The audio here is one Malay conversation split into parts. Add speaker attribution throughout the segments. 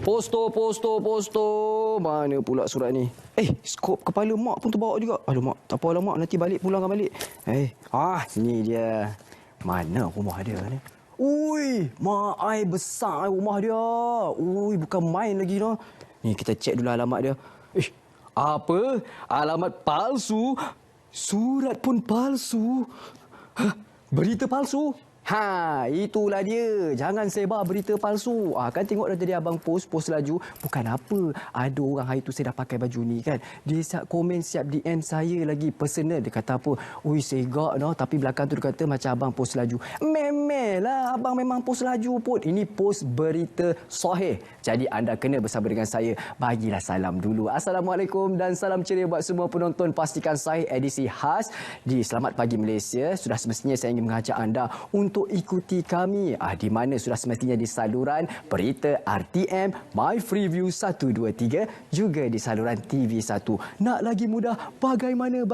Speaker 1: Posto. Mana pula surat ni? Skop kepala mak pun terbawa juga. Aduh mak, tak apa lah mak, nanti pulangkan balik. Ni dia. Mana rumah dia ni? Ui, mak ai besar rumah dia. Ui, bukan main lagi dah. Ni kita cek dulu alamat dia. Apa? Alamat palsu? Surat pun palsu? Berita palsu? Itulah dia. Jangan sebar berita palsu. Kan tengok dah tadi abang post laju. Bukan apa. Ada orang hari tu saya dah pakai baju ni kan. Dia siap komen, siap DM saya lagi personal. Dia kata apa? Ui, segak dah. Tapi belakang tu dia kata macam abang post laju. Memel lah abang memang post laju pun. Ini post berita sahih. Jadi anda kena bersama dengan saya. Bagilah salam dulu. Assalamualaikum dan salam ceria buat semua penonton. Pastikan Sahih edisi khas di Selamat Pagi Malaysia. Sudah semestinya saya ingin mengajak anda untuk ikuti kami di mana sudah semestinya di saluran berita RTM, My Freeview 123 juga di saluran TV1. Nak lagi mudah? Bagaimana?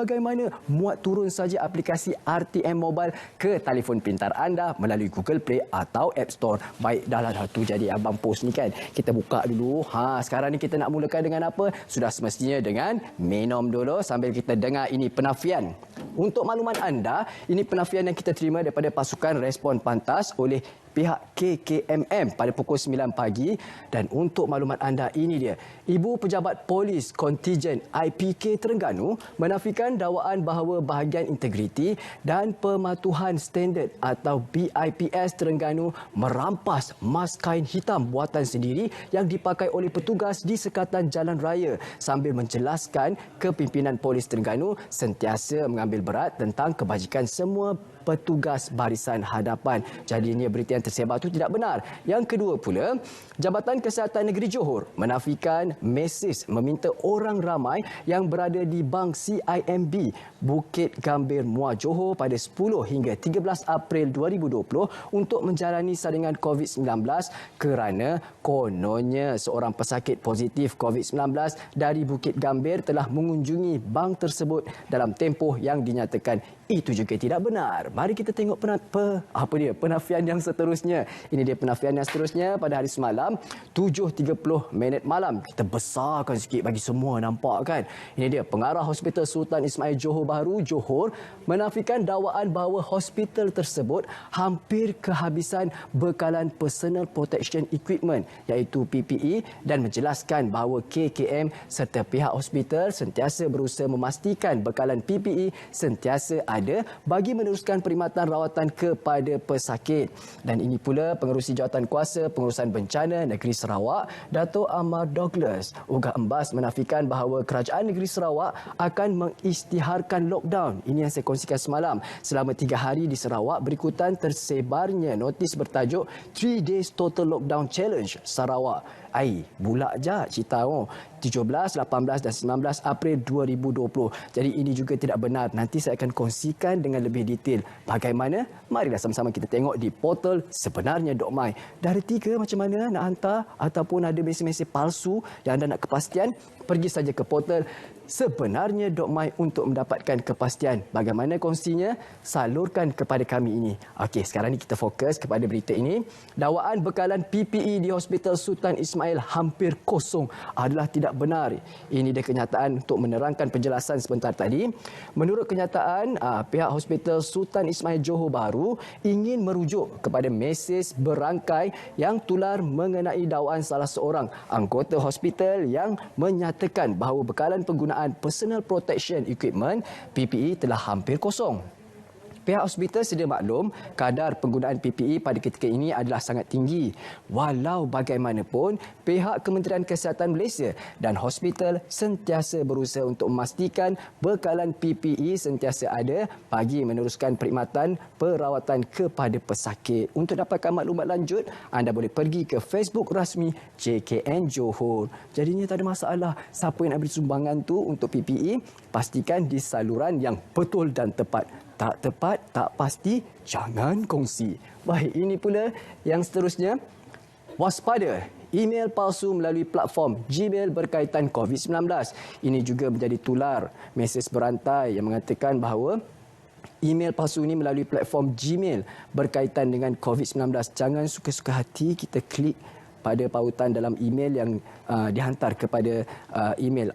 Speaker 1: Muat turun saja aplikasi RTM Mobile ke telefon pintar anda melalui Google Play atau App Store. Baik, dah tu jadi abang post ni kan. Kita buka dulu. Sekarang ni kita nak mulakan dengan apa? Sudah semestinya dengan minum dulu sambil kita dengar ini penafian. Untuk makluman anda, ini penafian yang kita terima daripada pasukan respon pantas oleh pihak KKMM pada pukul 9 pagi. Dan untuk maklumat anda, ini dia. Ibu Pejabat Polis Kontijen IPK Terengganu menafikan dakwaan bahawa bahagian integriti dan pematuhan standard atau BIPS Terengganu merampas mas kain hitam buatan sendiri yang dipakai oleh petugas di sekatan jalan raya, sambil menjelaskan kepimpinan Polis Terengganu sentiasa mengambil berat tentang kebajikan semua petugas barisan hadapan. Jadinya berita yang tersebar itu tidak benar. Yang kedua pula, Jabatan Kesihatan Negeri Johor menafikan mesej meminta orang ramai yang berada di Bank CIMB Bukit Gambir Muar Johor pada 10 hingga 13 April 2020 untuk menjalani saringan COVID-19 kerana kononnya seorang pesakit positif COVID-19 dari Bukit Gambir telah mengunjungi bank tersebut dalam tempoh yang dinyatakan itu juga tidak benar. Mari kita tengok penafian yang seterusnya. Ini dia penafian yang seterusnya pada hari semalam 7.30 malam. Kita besarkan sikit bagi semua nampak kan. Ini dia pengarah Hospital Sultan Ismail Johor Bahru, Johor menafikan dakwaan bahawa hospital tersebut hampir kehabisan bekalan personal protection equipment iaitu PPE dan menjelaskan bahawa KKM serta pihak hospital sentiasa berusaha memastikan bekalan PPE sentiasa ada bagi meneruskan perkhidmatan rawatan kepada pesakit. Dan ini pula Pengerusi Jawatankuasa Pengurusan Bencana Negeri Sarawak, Dato' Amar Douglas Ugah Embas menafikan bahawa Kerajaan Negeri Sarawak akan mengisytiharkan lockdown. Ini yang saya kongsikan semalam. Selama 3 hari di Sarawak berikutan tersebarnya notis bertajuk 3 Days Total Lockdown Challenge Sarawak. Bulak je cerita 17, 18 dan 19 April 2020. Jadi ini juga tidak benar. Nanti saya akan kongsikan dengan lebih detail. Bagaimana? Marilah sama-sama kita tengok di portal sebenarnya.my. Dah ada 3 macam mana nak hantar ataupun ada mesej-mesej palsu yang anda nak kepastian, pergi saja ke portal sebenarnya.my untuk mendapatkan kepastian. Bagaimana kongsinya? Salurkan kepada kami ini. Okey, sekarang ni kita fokus kepada berita ini. Dakwaan bekalan PPE di Hospital Sultan Ismail hampir kosong adalah tidak benar. Ini dia kenyataan untuk menerangkan penjelasan sebentar tadi. Menurut kenyataan, pihak Hospital Sultan Ismail Johor Bahru ingin merujuk kepada mesej berangkai yang tular mengenai dakwaan salah seorang anggota hospital yang menyatakan bahawa bekalan penggunaan Personal Protection Equipment PPE telah hampir kosong. Pihak hospital sedia maklum kadar penggunaan PPE pada ketika ini adalah sangat tinggi. Walau bagaimanapun, pihak Kementerian Kesihatan Malaysia dan hospital sentiasa berusaha untuk memastikan bekalan PPE sentiasa ada bagi meneruskan perkhidmatan perawatan kepada pesakit. Untuk dapatkan maklumat lanjut, anda boleh pergi ke Facebook rasmi JKN Johor. Jadinya tak ada masalah. Siapa yang nak beri sumbangan tu untuk PPE, pastikan di saluran yang betul dan tepat. Tak tepat, tak pasti, jangan kongsi. Baik, ini pula yang seterusnya. Waspada, email palsu melalui platform Gmail berkaitan COVID-19. Ini juga menjadi tular mesej berantai yang mengatakan bahawa email palsu ini melalui platform Gmail berkaitan dengan COVID-19. Jangan suka-suka hati kita klik pada pautan dalam email yang dihantar kepada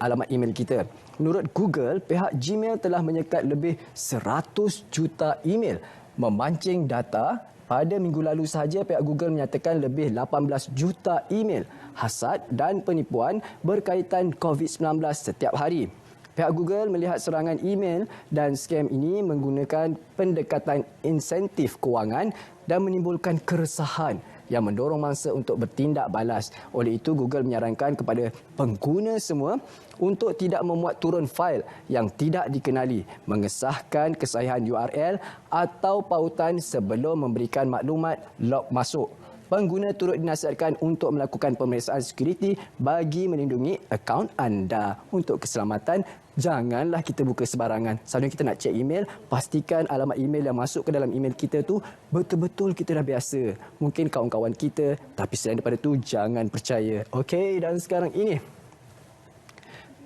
Speaker 1: alamat email kita. Menurut Google, pihak Gmail telah menyekat lebih 100 juta email memancing data. Pada minggu lalu sahaja, pihak Google menyatakan lebih 18 juta email hasad dan penipuan berkaitan COVID-19 setiap hari. Pihak Google melihat serangan email dan skam ini menggunakan pendekatan insentif kewangan dan menimbulkan keresahan yang mendorong mangsa untuk bertindak balas. Oleh itu, Google menyarankan kepada pengguna semua untuk tidak memuat turun fail yang tidak dikenali, mengesahkan kesahihan URL atau pautan sebelum memberikan maklumat log masuk. Pengguna turut dinasihatkan untuk melakukan pemeriksaan sekuriti bagi melindungi akaun anda. Untuk keselamatan, janganlah kita buka sebarangan. Selalunya kita nak cek email, pastikan alamat email yang masuk ke dalam email kita tu betul-betul kita dah biasa. Mungkin kawan-kawan kita, tapi selain daripada tu, jangan percaya. Okey, dan sekarang ini,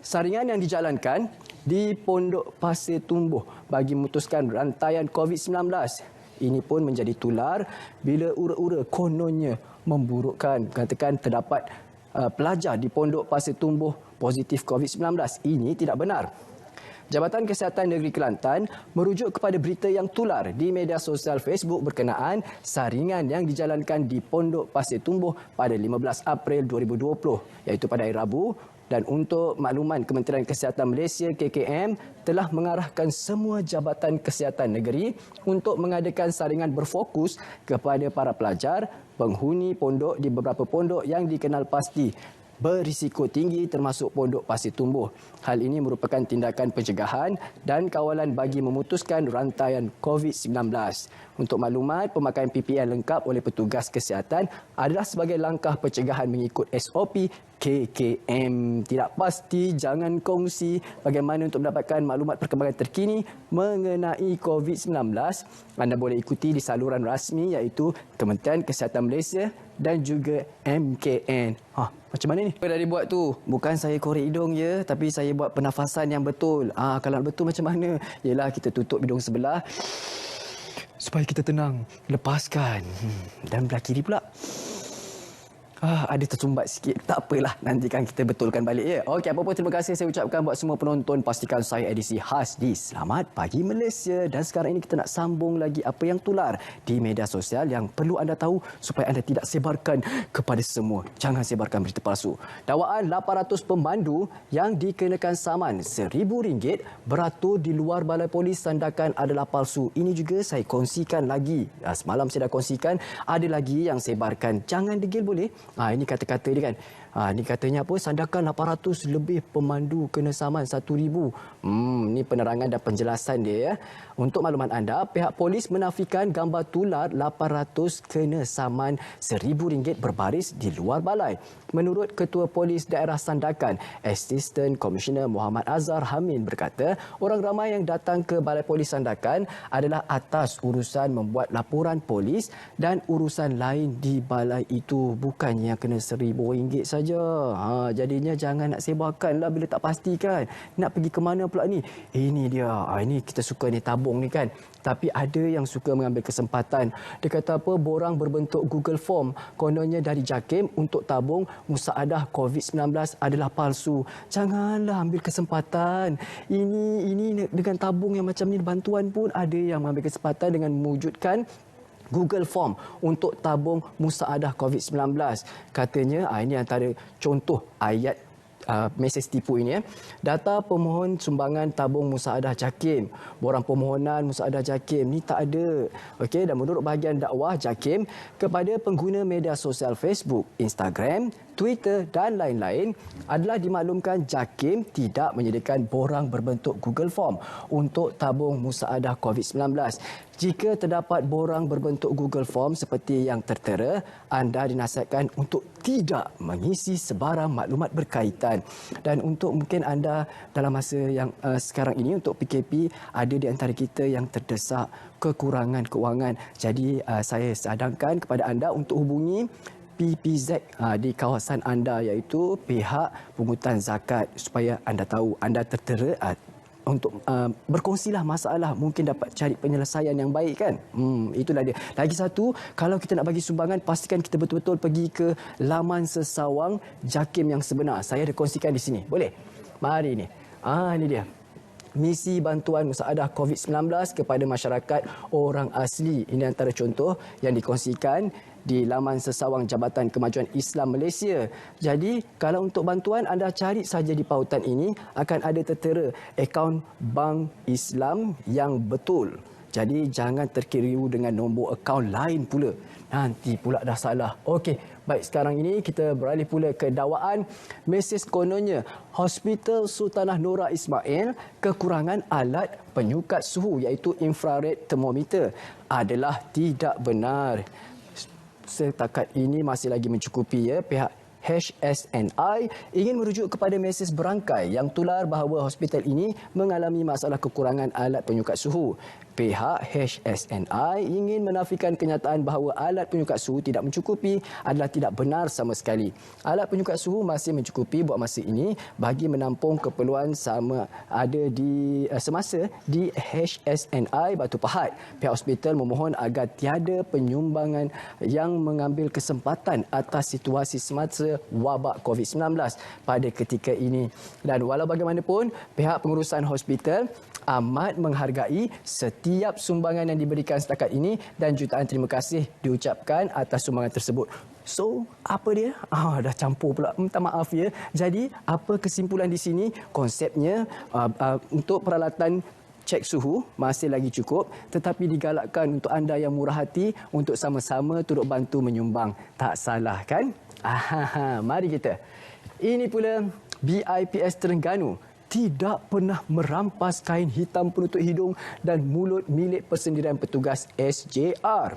Speaker 1: saringan yang dijalankan di Pondok Pasir Tumbuh bagi memutuskan rantaian COVID-19. Ini pun menjadi tular bila ura-ura kononnya memburukkan. Katakan terdapat pelajar di Pondok Pasir Tumbuh positif COVID-19. Ini tidak benar. Jabatan Kesihatan Negeri Kelantan merujuk kepada berita yang tular di media sosial Facebook berkenaan saringan yang dijalankan di Pondok Pasir Tumbuh pada 15 April 2020, iaitu pada hari Rabu. Dan untuk makluman, Kementerian Kesihatan Malaysia KKM telah mengarahkan semua jabatan kesihatan negeri untuk mengadakan saringan berfokus kepada para pelajar, penghuni pondok di beberapa pondok yang dikenal pasti berisiko tinggi termasuk Pondok Pasir Tumbuh. Hal ini merupakan tindakan pencegahan dan kawalan bagi memutuskan rantaian COVID-19. Untuk maklumat, pemakaian PPN lengkap oleh petugas kesihatan adalah sebagai langkah pencegahan mengikut SOP KKM. Tidak pasti, jangan kongsi bagaimana untuk mendapatkan maklumat perkembangan terkini mengenai COVID-19. Anda boleh ikuti di saluran rasmi iaitu Kementerian Kesihatan Malaysia dan juga MKN. Macam mana ni? Apa dah dibuat tu? Bukan saya korek hidung ya, tapi saya buat pernafasan yang betul. Kalau betul macam mana? Yelah, kita tutup hidung sebelah supaya kita tenang. Lepaskan. Dan belah kiri pula. Ada tersumbat sikit. Tak apalah, nantikan kita betulkan balik ya. Okey, apa pun terima kasih saya ucapkan buat semua penonton. Pastikan saya edisi khas di Selamat Pagi Malaysia. Dan sekarang ini kita nak sambung lagi apa yang tular di media sosial yang perlu anda tahu supaya anda tidak sebarkan kepada semua. Jangan sebarkan berita palsu. Dakwaan 800 pemandu yang dikenakan saman RM1,000 beratur di luar balai polis Sandakan adalah palsu. Ini juga saya kongsikan lagi. Semalam saya dah kongsikan, ada lagi yang sebarkan. Jangan degil boleh. Ini kata-kata dia kan. Ini katanya apa? Sandakan 800 lebih pemandu kena saman RM1,000. Ini penerangan dan penjelasan dia ya. Untuk makluman anda, pihak polis menafikan gambar tular 800 kena saman RM1,000 berbaris di luar balai. Menurut Ketua Polis Daerah Sandakan, Assistant Commissioner Muhammad Azhar Hamid berkata, orang ramai yang datang ke Balai Polis Sandakan adalah atas urusan membuat laporan polis dan urusan lain di balai itu, bukannya kena RM1,000 saja. Jadinya jangan nak sebarkanlah bila tak pastikan. Nak pergi ke mana pula ni? Ini dia. Ini kita suka ni tabung ni kan. Tapi ada yang suka mengambil kesempatan. Dia kata apa? Borang berbentuk Google Form. Kononnya dari JAKIM untuk tabung musaadah COVID-19 adalah palsu. Janganlah ambil kesempatan. Ini dengan tabung yang macam ni, bantuan pun ada yang mengambil kesempatan dengan mewujudkan Google Form untuk tabung musaadah COVID-19. Katanya, ini antara contoh ayat mesej tipu ini. Data pemohon sumbangan tabung musaadah JAKIM. Borang permohonan musaadah JAKIM ni tak ada. Okey, dan menurut bahagian dakwah JAKIM kepada pengguna media sosial Facebook, Instagram, Twitter dan lain-lain adalah dimaklumkan JAKIM tidak menyediakan borang berbentuk Google Form untuk tabung musaadah COVID-19. Jika terdapat borang berbentuk Google Form seperti yang tertera, anda dinasihatkan untuk tidak mengisi sebarang maklumat berkaitan. Dan untuk mungkin anda dalam masa yang sekarang ini untuk PKP, ada di antara kita yang terdesak kekurangan kewangan. Jadi saya cadangkan kepada anda untuk hubungi PPZ di kawasan anda, iaitu pihak pungutan zakat, supaya anda tahu anda tertera untuk berkongsilah masalah, mungkin dapat cari penyelesaian yang baik kan. Itulah dia. Lagi satu, kalau kita nak bagi sumbangan, pastikan kita betul-betul pergi ke laman sesawang JAKIM yang sebenar. Saya ada kongsikan di sini. Boleh? Mari ni. Ini dia. Misi bantuan musahadah COVID-19 kepada masyarakat orang asli. Ini antara contoh yang dikongsikan di laman sesawang Jabatan Kemajuan Islam Malaysia. Jadi, kalau untuk bantuan anda cari saja di pautan ini, akan ada tertera akaun Bank Islam yang betul. Jadi, jangan terkeliru dengan nombor akaun lain pula. Nanti pula dah salah. Okey, baik, sekarang ini kita beralih pula ke dakwaan. Mesej kononnya, Hospital Sultanah Nora Ismail kekurangan alat penyukat suhu iaitu infrared thermometer adalah tidak benar. Setakat ini masih lagi mencukupi ya. Pihak HSNI ingin merujuk kepada mesej berangkai yang tular bahawa hospital ini mengalami masalah kekurangan alat penyukat suhu. Pihak HSNI ingin menafikan kenyataan bahawa alat penyukat suhu tidak mencukupi adalah tidak benar sama sekali. Alat penyukat suhu masih mencukupi buat masa ini bagi menampung keperluan semasa di HSNI Batu Pahat. Pihak hospital memohon agar tiada penyumbangan yang mengambil kesempatan atas situasi semasa wabak COVID-19 pada ketika ini. Dan walau bagaimanapun, pihak pengurusan hospital amat menghargai setiap sumbangan yang diberikan setakat ini dan jutaan terima kasih diucapkan atas sumbangan tersebut. So, apa dia? Dah campur pula. Minta maaf ya. Jadi, apa kesimpulan di sini? Konsepnya untuk peralatan cek suhu masih lagi cukup, tetapi digalakkan untuk anda yang murah hati untuk sama-sama turut bantu menyumbang. Tak salah kan? Mari kita. Ini pula BIPS Terengganu tidak pernah merampas kain hitam penutup hidung dan mulut milik persendirian petugas SJR.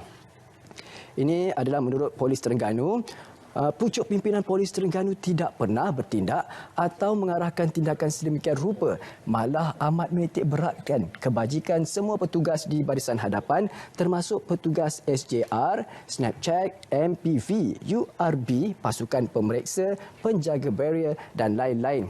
Speaker 1: Ini adalah menurut Polis Terengganu. Pucuk pimpinan Polis Terengganu tidak pernah bertindak atau mengarahkan tindakan sedemikian rupa, malah amat menitik beratkan kebajikan semua petugas di barisan hadapan termasuk petugas SJR, Snapcheck, MPV, URB, pasukan pemeriksa, penjaga barrier dan lain-lain.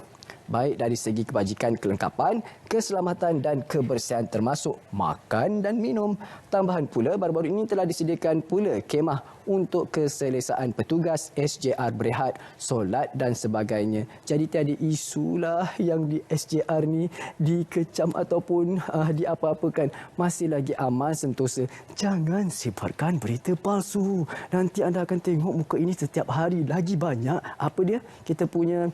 Speaker 1: Baik dari segi kebajikan kelengkapan, keselamatan dan kebersihan termasuk makan dan minum. Tambahan pula, baru-baru ini telah disediakan pula kemah untuk keselesaan petugas SJR berehat, solat dan sebagainya. Jadi tiada isulah yang di SJR ni dikecam ataupun diapa-apakan. Masih lagi aman sentosa. Jangan sebarkan berita palsu. Nanti anda akan tengok muka ini setiap hari lagi banyak. Apa dia? Kita punya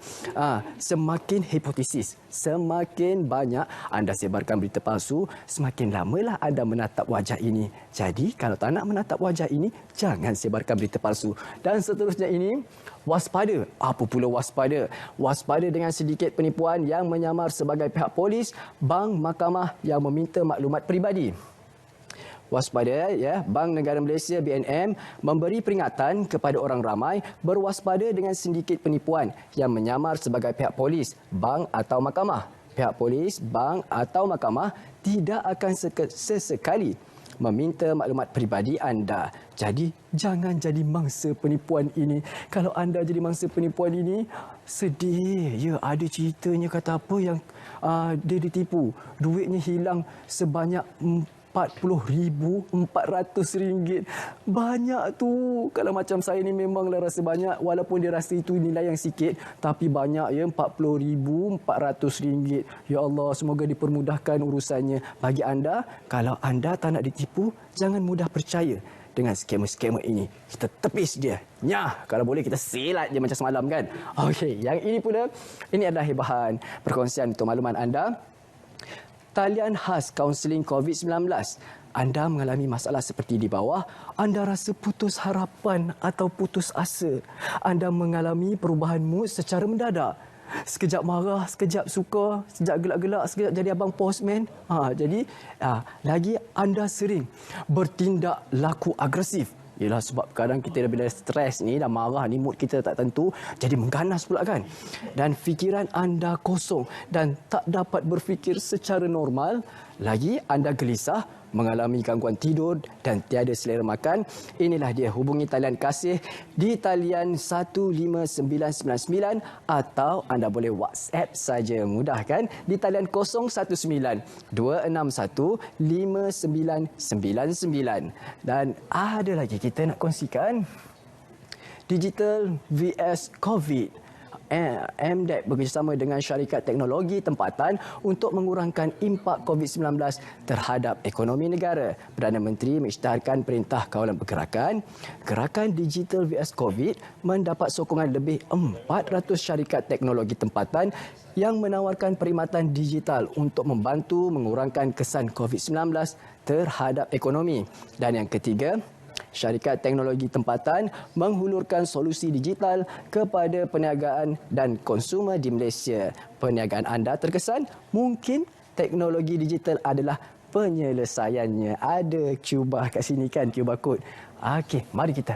Speaker 1: semakin hipotesis. Semakin banyak anda sebarkan berita palsu, semakin lamalah anda menatap wajah ini. Jadi, kalau tak nak menatap wajah ini, jangan sebarkan berita palsu. Dan seterusnya ini, waspada. Apa pula waspada? Waspada dengan sedikit penipuan yang menyamar sebagai pihak polis, bank, mahkamah yang meminta maklumat peribadi. Waspada ya, Bank Negara Malaysia BNM memberi peringatan kepada orang ramai berwaspada dengan sindiket penipuan yang menyamar sebagai pihak polis, bank atau mahkamah. Pihak polis, bank atau mahkamah tidak akan sesekali meminta maklumat peribadi anda. Jadi jangan jadi mangsa penipuan ini. Kalau anda jadi mangsa penipuan ini, sedih. Ya, ada ceritanya kata apa yang dia ditipu. Duitnya hilang sebanyak RM40,400. Banyak tu. Kalau macam saya ni memanglah rasa banyak. Walaupun dia rasa itu nilai yang sikit. Tapi banyak ya, RM40,400. Ya Allah, semoga dipermudahkan urusannya. Bagi anda, kalau anda tak nak ditipu, jangan mudah percaya dengan skema-skema ini. Kita tepis dia. Nyah, kalau boleh kita silat dia macam semalam kan. Okey, yang ini pula, ini adalah hebahan perkongsian untuk makluman anda. Talian khas kaunseling COVID-19. Anda mengalami masalah seperti di bawah, anda rasa putus harapan atau putus asa. Anda mengalami perubahan mood secara mendadak. Sekejap marah, sekejap suka, sekejap gelak-gelak, sekejap jadi abang postman. Lagi anda sering bertindak laku agresif. Ialah sebab kadang kita bila stres ni, dah marah ni, mood kita tak tentu, jadi mengganas pula kan. Dan fikiran anda kosong dan tak dapat berfikir secara normal. Lagi anda gelisah, mengalami gangguan tidur dan tiada selera makan, inilah dia, hubungi talian kasih di talian 15999 atau anda boleh WhatsApp saja, mudah kan? Di talian 019 261 5999. Dan ada lagi kita nak kongsikan Digital vs COVID. MDEC bekerjasama dengan syarikat teknologi tempatan untuk mengurangkan impak COVID-19 terhadap ekonomi negara. Perdana Menteri mengisytiharkan Perintah Kawalan Pergerakan. Gerakan Digital vs COVID mendapat sokongan lebih 400 syarikat teknologi tempatan yang menawarkan perkhidmatan digital untuk membantu mengurangkan kesan COVID-19 terhadap ekonomi. Dan yang ketiga, syarikat teknologi tempatan menghulurkan solusi digital kepada perniagaan dan konsumer di Malaysia. Perniagaan anda terkesan? Mungkin teknologi digital adalah penyelesaiannya. Ada cubah kat sini kan, QR code. Okey, mari kita.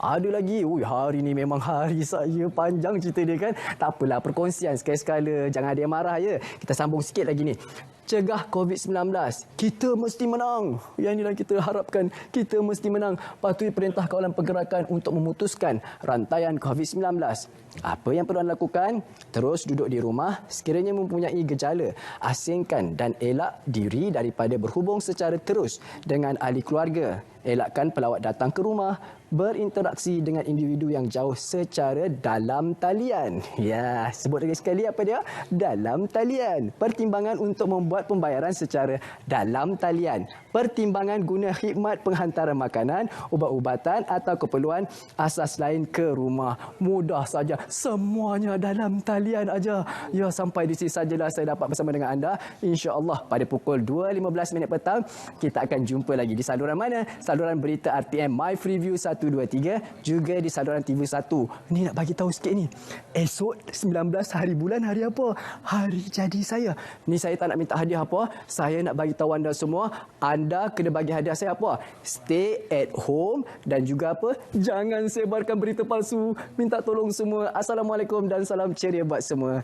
Speaker 1: Ada lagi. Hari ni memang hari saya. Panjang cerita dia kan. Tak apalah, perkongsian sekali-sekala. Jangan ada yang marah ya. Kita sambung sikit lagi ni. Cegah COVID-19. Kita mesti menang. Yang inilah kita harapkan. Kita mesti menang. Patuhi Perintah Kawalan Pergerakan untuk memutuskan rantaian COVID-19. Apa yang perlu anda lakukan? Terus duduk di rumah. Sekiranya mempunyai gejala, asingkan dan elak diri daripada berhubung secara terus dengan ahli keluarga. Elakkan pelawat datang ke rumah, berinteraksi dengan individu yang jauh secara dalam talian. Ya, sebut lagi sekali apa dia? Dalam talian. Pertimbangan untuk membuat pembayaran secara dalam talian. Pertimbangan guna khidmat penghantaran makanan, ubat-ubatan atau keperluan asas lain ke rumah. Mudah saja. Semuanya dalam talian aja. Ya, sampai di sini sajalah saya dapat bersama dengan anda. InsyaAllah pada pukul 2.15 petang kita akan jumpa lagi di saluran mana? Saluran berita RTM My Freeview 123, juga di saluran TV1. Ni nak bagi tahu sikit ni. Esok 19 hari bulan hari apa? Hari jadi saya. Ni saya tak nak minta hadiah apa. Saya nak bagi tahu anda semua, anda kena bagi hadiah saya apa? Stay at home dan juga apa? Jangan sebarkan berita palsu. Minta tolong semua. Assalamualaikum dan salam ceria buat semua.